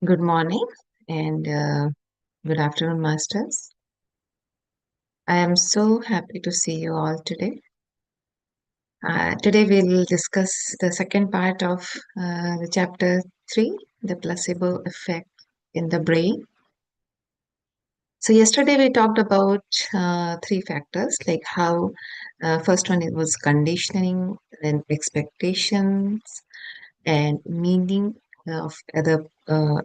Good morning and good afternoon, Masters. I am so happy to see you all today. Today we'll discuss the second part of the chapter 3, the placebo effect in the brain. So yesterday we talked about three factors, like how first one it was conditioning, then expectations, and meaning of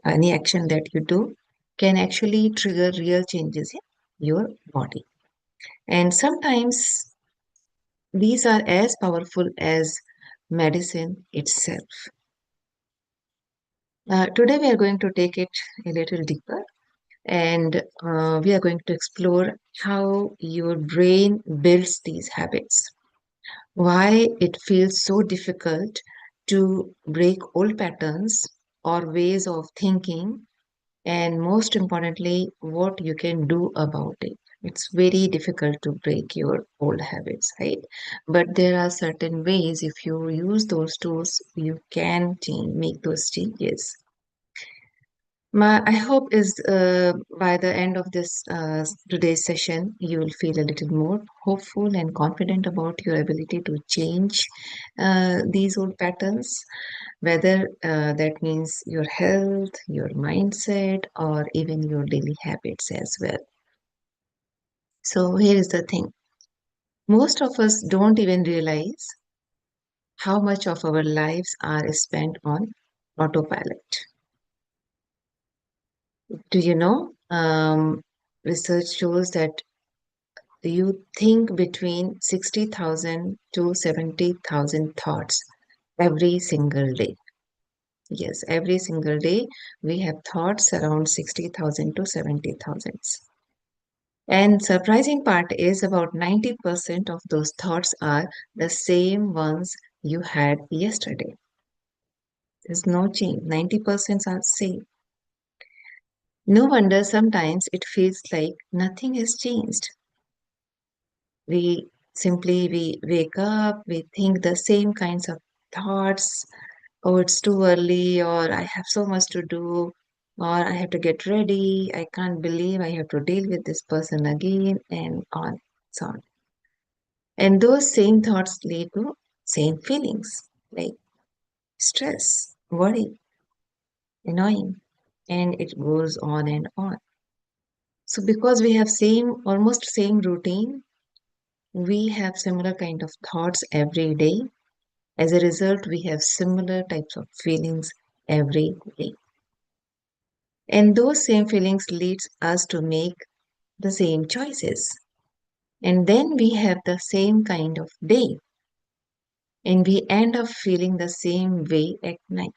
any action that you do can actually trigger real changes in your body. And sometimes these are as powerful as medicine itself. Today we are going to take it a little deeper and we are going to explore how your brain builds these habits, why it feels so difficult to break old patterns or ways of thinking, and most importantly, what you can do about it. It's very difficult to break your old habits, right? But there are certain ways, if you use those tools, you can make those changes. I hope is by the end of this today's session, you will feel a little more hopeful and confident about your ability to change these old patterns, whether that means your health, your mindset, or even your daily habits as well. So here is the thing. Most of us don't even realize how much of our lives are spent on autopilot. Do you know? Research shows that you think between 60,000 to 70,000 thoughts every single day. Yes, every single day we have thoughts around 60,000 to 70,000. And surprising part is about 90% of those thoughts are the same ones you had yesterday. There's no change. 90% are same. No wonder sometimes it feels like nothing has changed. We wake up, we think the same kinds of thoughts. Oh, it's too early, or I have so much to do, or I have to get ready. I can't believe I have to deal with this person again, and on so on. And those same thoughts lead to same feelings like stress, worry, annoying, and it goes on and on. So because we have almost same routine, we have similar kind of thoughts every day. As a result, we have similar types of feelings every day. And those same feelings leads us to make the same choices. And then we have the same kind of day. And we end up feeling the same way at night.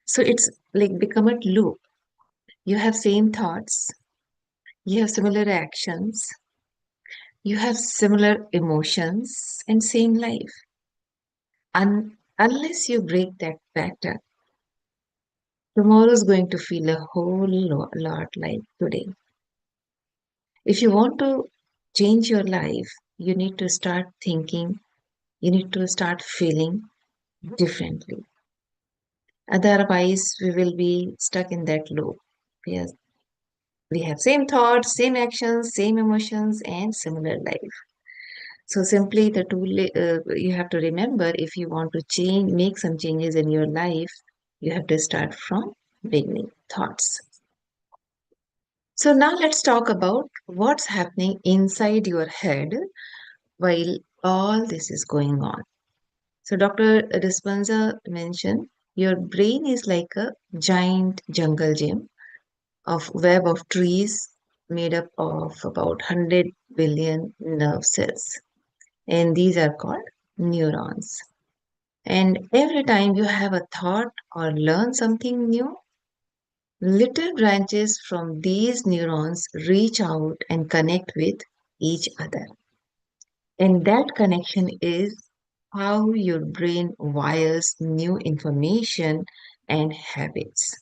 So it's like become a loop. You have same thoughts, you have similar actions, you have similar emotions and same life. Unless you break that pattern, tomorrow is going to feel a whole lot like today. If you want to change your life, you need to start thinking, you need to start feeling differently. Otherwise, we will be stuck in that loop. Yes, we have same thoughts, same actions, same emotions, and similar life. So simply the tool you have to remember if you want to change, make some changes in your life, you have to start from beginning thoughts. So now let's talk about what's happening inside your head while all this is going on. So Dr. Dispenza mentioned your brain is like a giant jungle gym of web of trees made up of about 100 billion nerve cells. And these are called neurons. And every time you have a thought or learn something new, little branches from these neurons reach out and connect with each other. And that connection is how your brain wires new information and habits.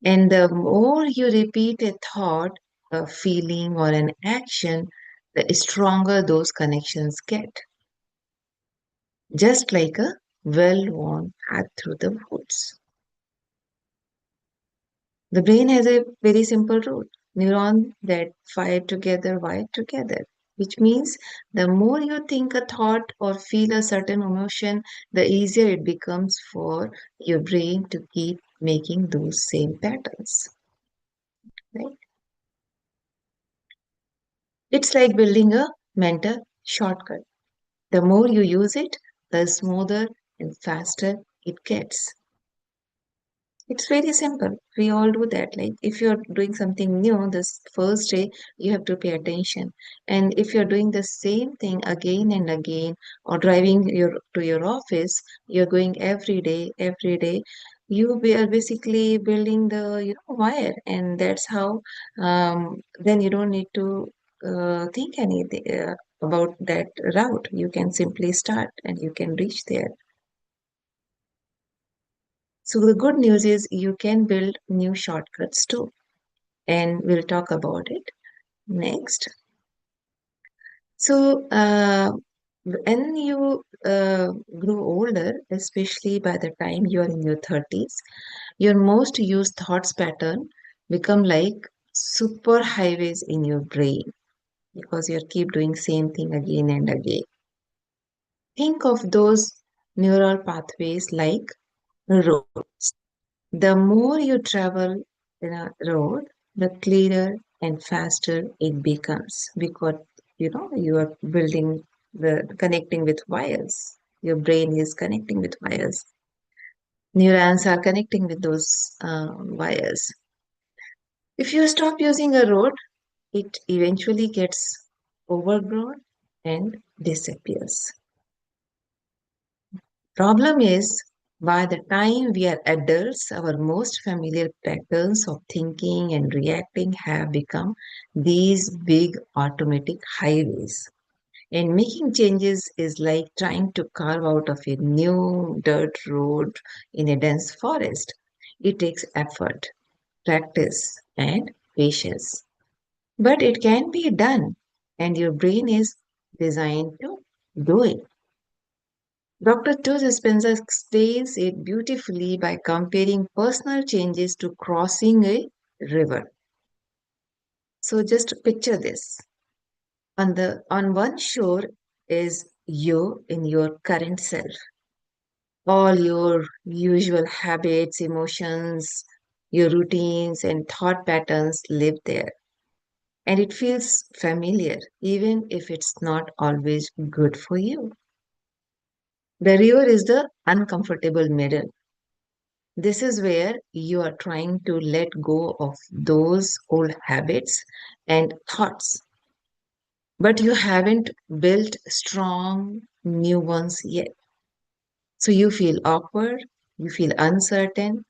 And the more you repeat a thought, a feeling, or an action, the stronger those connections get. Just like a well worn path through the woods. The brain has a very simple rule. Neurons that fire together wire together, which means the more you think a thought or feel a certain emotion, the easier it becomes for your brain to keep making those same patterns. Right? It's like building a mental shortcut. The more you use it, the smoother and faster it gets. It's very simple. We all do that. Like if you're doing something new, this first day, you have to pay attention. And if you're doing the same thing again and again, or driving to your office, you're going every day, are basically building the wire, and that's how. Then you don't need to think anything about that route. You can simply start, and you can reach there. So the good news is you can build new shortcuts too, and we'll talk about it next. So when you grow older, especially by the time you're in your 30s, your most used thoughts pattern become like super highways in your brain because you keep doing same thing again and again. Think of those neural pathways like roads. The more you travel in a road, the clearer and faster it becomes because you are building the connecting with wires. Your brain is connecting with wires. Neurons are connecting with those wires. If you stop using a road, it eventually gets overgrown and disappears. Problem is, by the time we are adults, our most familiar patterns of thinking and reacting have become these big automatic highways. And making changes is like trying to carve out of a new dirt road in a dense forest. It takes effort, practice, and patience. But it can be done, and your brain is designed to do it. Dr. Joe Dispenza explains it beautifully by comparing personal changes to crossing a river. So just picture this. On one shore is you in your current self. All your usual habits, emotions, your routines and thought patterns live there. And it feels familiar, even if it's not always good for you. The river is the uncomfortable middle. This is where you are trying to let go of those old habits and thoughts, but you haven't built strong new ones yet. So you feel awkward, you feel uncertain,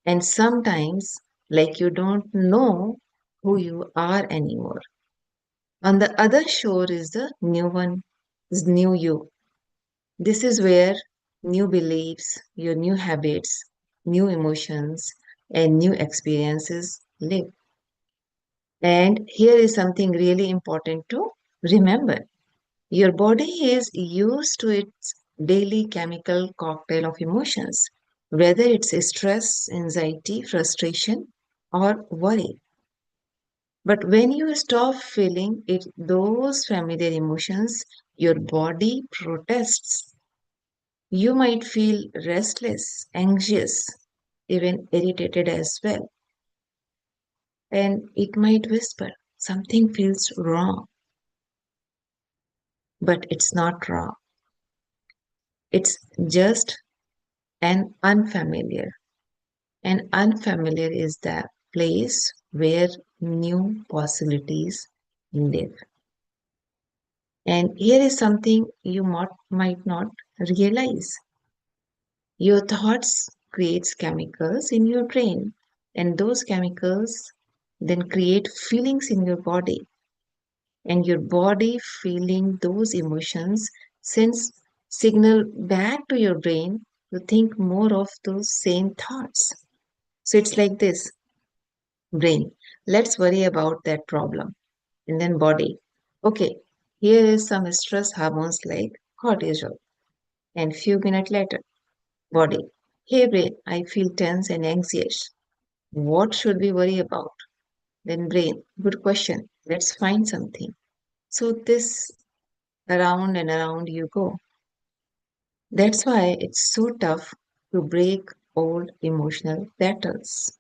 and sometimes like you don't know who you are anymore. On the other shore is the new one, is new you. This is where new beliefs, your new habits, new emotions, and new experiences live. And here is something really important to remember. Your body is used to its daily chemical cocktail of emotions, whether it's stress, anxiety, frustration, or worry. But when you stop feeling it, those familiar emotions, your body protests. You might feel restless, anxious, even irritated as well. And it might whisper, something feels wrong, but it's not wrong. It's just an unfamiliar. And unfamiliar is the place where new possibilities live. And here is something you might not realize. Your thoughts creates chemicals in your brain, and those chemicals then create feelings in your body, and your body feeling those emotions sends signal back to your brain to think more of those same thoughts. So it's like this: brain, let's worry about that problem. And then body, okay, here is some stress hormones like cortisol. And few minutes later, body, hey brain, I feel tense and anxious. What should we worry about? Then brain, good question. Let's find something. So this around and around you go. That's why it's so tough to break old emotional patterns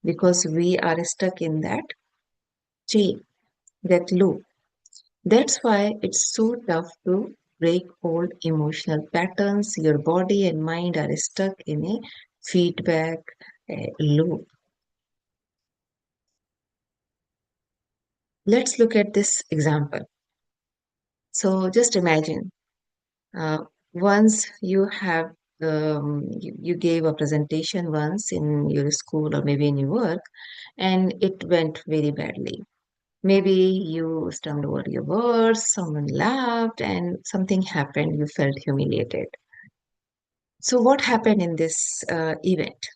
because we are stuck in that chain, that loop. That's why it's so tough to break old emotional patterns. Your body and mind are stuck in a feedback loop. Let's look at this example. So just imagine uh, once you gave a presentation once in your school or maybe in your work, and it went very badly. Maybe you stumbled over your words, someone laughed, and something happened. You felt humiliated. So, what happened in this event?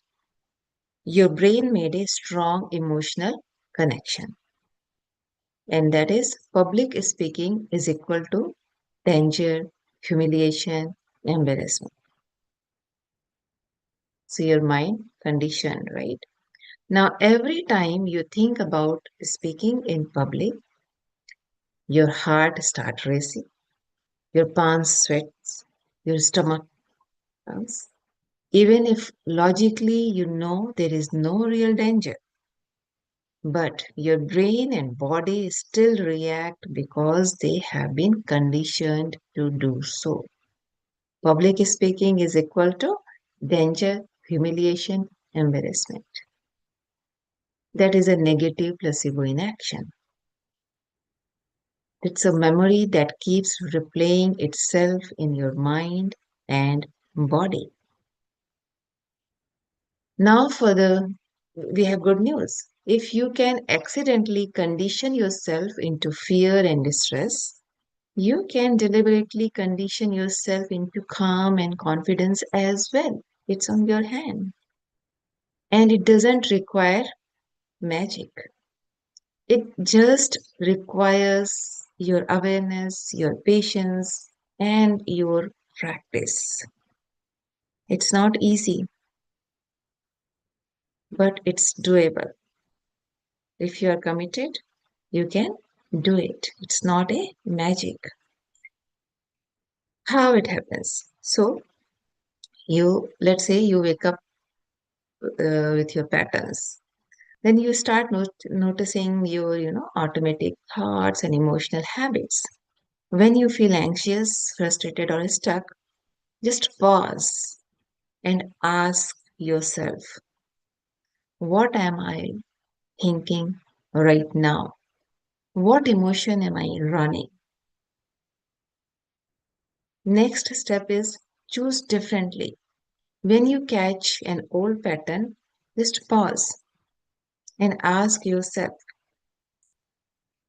Your brain made a strong emotional connection, and that is public speaking is equal to danger, humiliation, embarrassment. So, your mind conditioned, right? Now, every time you think about speaking in public, your heart starts racing, your palms sweats, your stomach pumps. Even if logically you know there is no real danger, but your brain and body still react because they have been conditioned to do so. Public speaking is equal to danger, humiliation, embarrassment. That is a negative placebo in action. It's a memory that keeps replaying itself in your mind and body. Now, we have good news. If you can accidentally condition yourself into fear and distress, you can deliberately condition yourself into calm and confidence as well. It's on your hand. And it doesn't require magic. It just requires your awareness, your patience, and your practice. It's not easy, but it's doable. If you are committed, you can do it. It's not a magic. How it happens? So, let's say you wake up with your patterns. Then you start noticing your, automatic thoughts and emotional habits. When you feel anxious, frustrated, or stuck, just pause and ask yourself, what am I thinking right now? What emotion am I running? Next step is choose differently. When you catch an old pattern, just pause and ask yourself,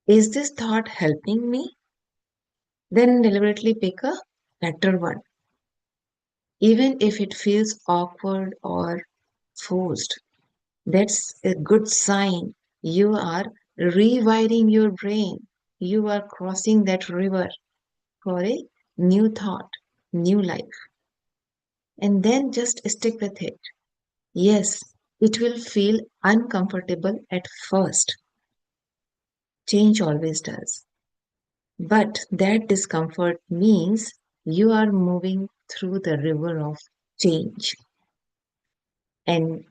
is this thought helping me? Then deliberately pick a better one, even if it feels awkward or forced. That's a good sign. You are rewiring your brain. You are crossing that river for a new thought, new life. And then just stick with it. Yes, it will feel uncomfortable at first. Change always does. But that discomfort means you are moving through the river of change. And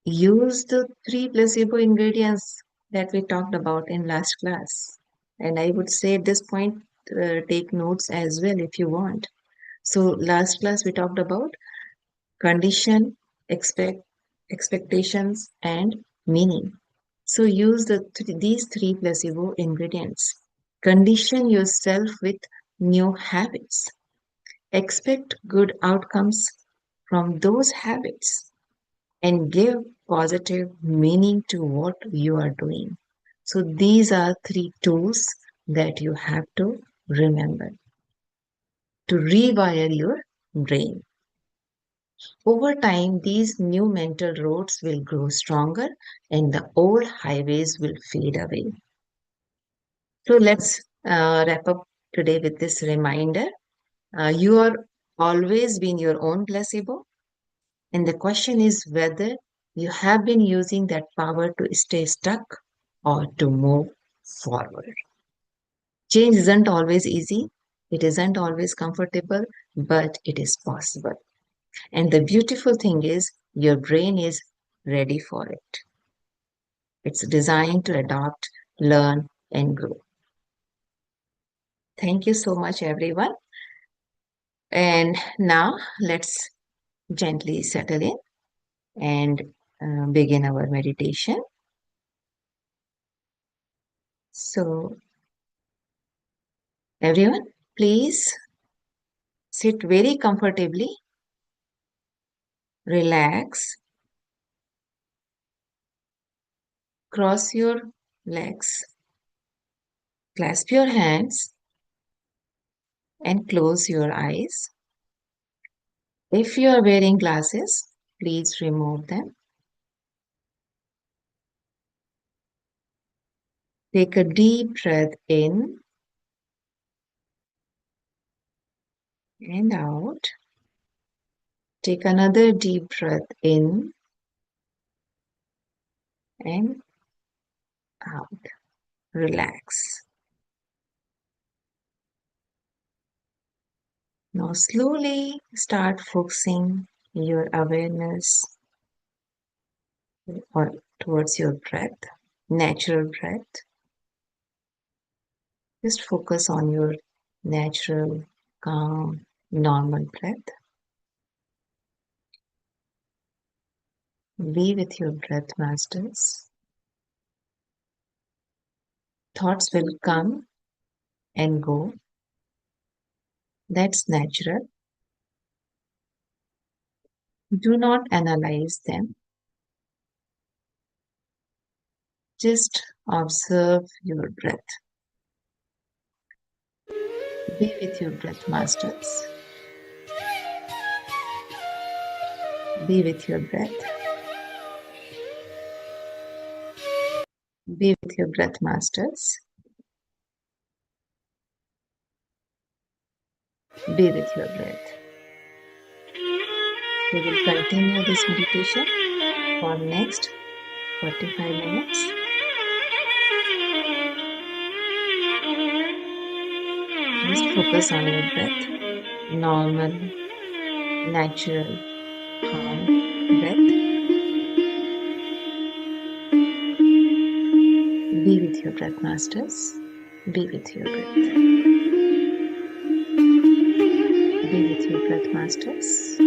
use the three placebo ingredients that we talked about in last class. And I would say at this point, take notes as well if you want. So, last class we talked about condition, expectations, and meaning. So, use these three placebo ingredients. Condition yourself with new habits. Expect good outcomes from those habits and give positive meaning to what you are doing. So, these are three tools that you have to remember to rewire your brain. Over time, these new mental roads will grow stronger and the old highways will fade away. So, let's wrap up today with this reminder. You are always been your own placebo, and the question is whether You have been using that power to stay stuck or to move forward. Change isn't always easy, it isn't always comfortable, but it is possible. And the beautiful thing is, your brain is ready for it. It's designed to adapt, learn, and grow. Thank you so much, everyone. And now let's gently settle in and begin our meditation. So, everyone, please sit very comfortably, relax, cross your legs, clasp your hands, and close your eyes. If you are wearing glasses, please remove them. Take a deep breath in and out. Take another deep breath in and out. Relax. Now slowly start focusing your awareness or towards your breath, natural breath. Just focus on your natural, calm, normal breath. Be with your breath, masters. Thoughts will come and go. That's natural. Do not analyze them. Just observe your breath. Be with your breath, masters. Be with your breath. Be with your breath, masters. Be with your breath. We will continue this meditation for next 45 minutes. Just focus on your breath. Normal, natural, calm breath. Be with your breath, masters. Be with your breath. Be with your breath, masters.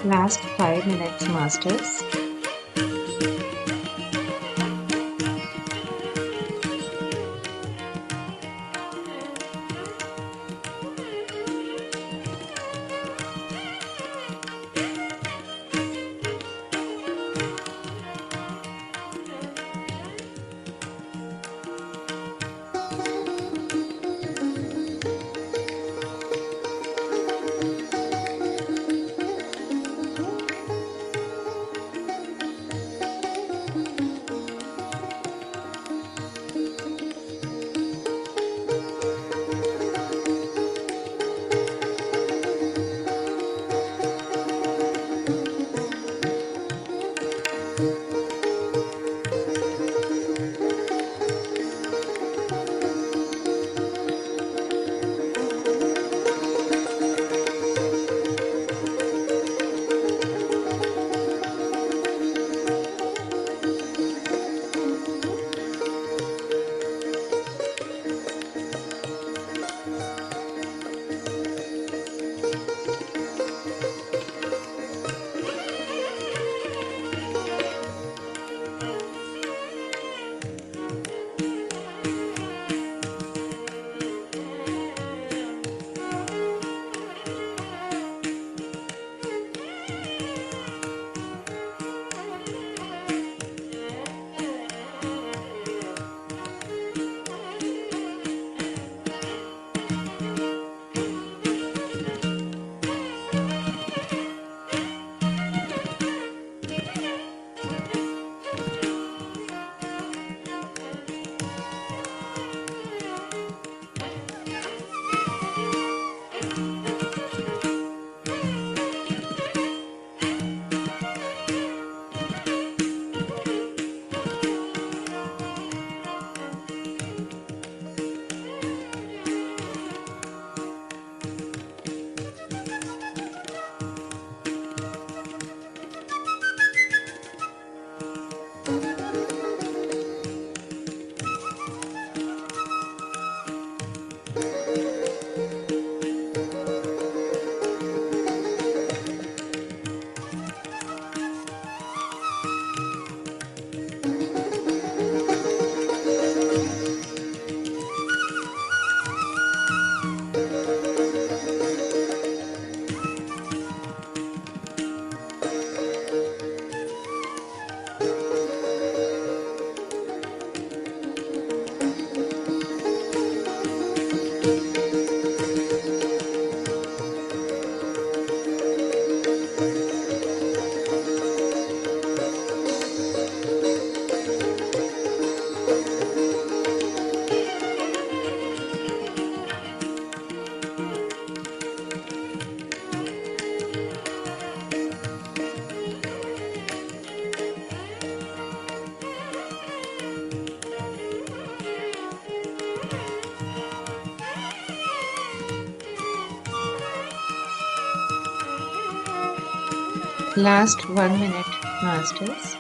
Last 5 minutes, masters. Last 1 minute, masters.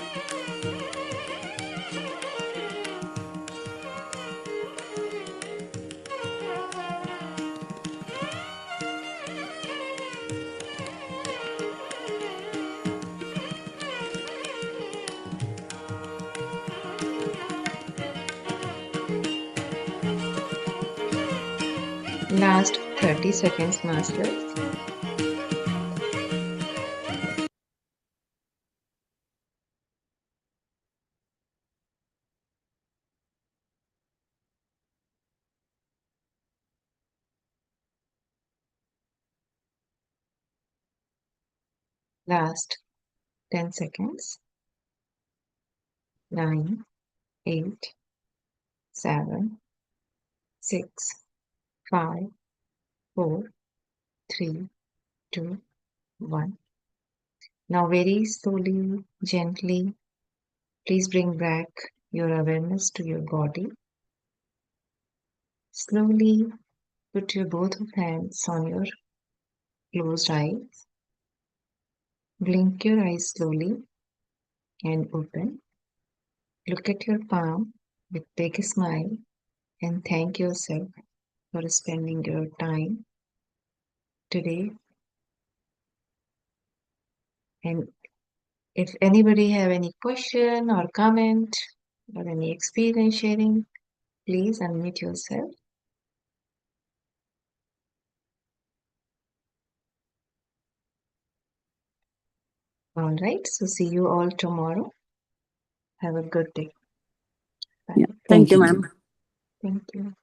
Last 30 seconds, masters. Last 10 seconds. 9, 8, 7, 6, 5, 4, 3, 2, 1. Now, very slowly, gently, please bring back your awareness to your body. Slowly put your both of hands on your closed eyes. Blink your eyes slowly and open. Look at your palm with big smile and thank yourself for spending your time today. And if anybody have any question or comment or any experience sharing, please unmute yourself. All right. So see you all tomorrow. Have a good day. Bye. Yeah. Thank you, ma'am. Thank you.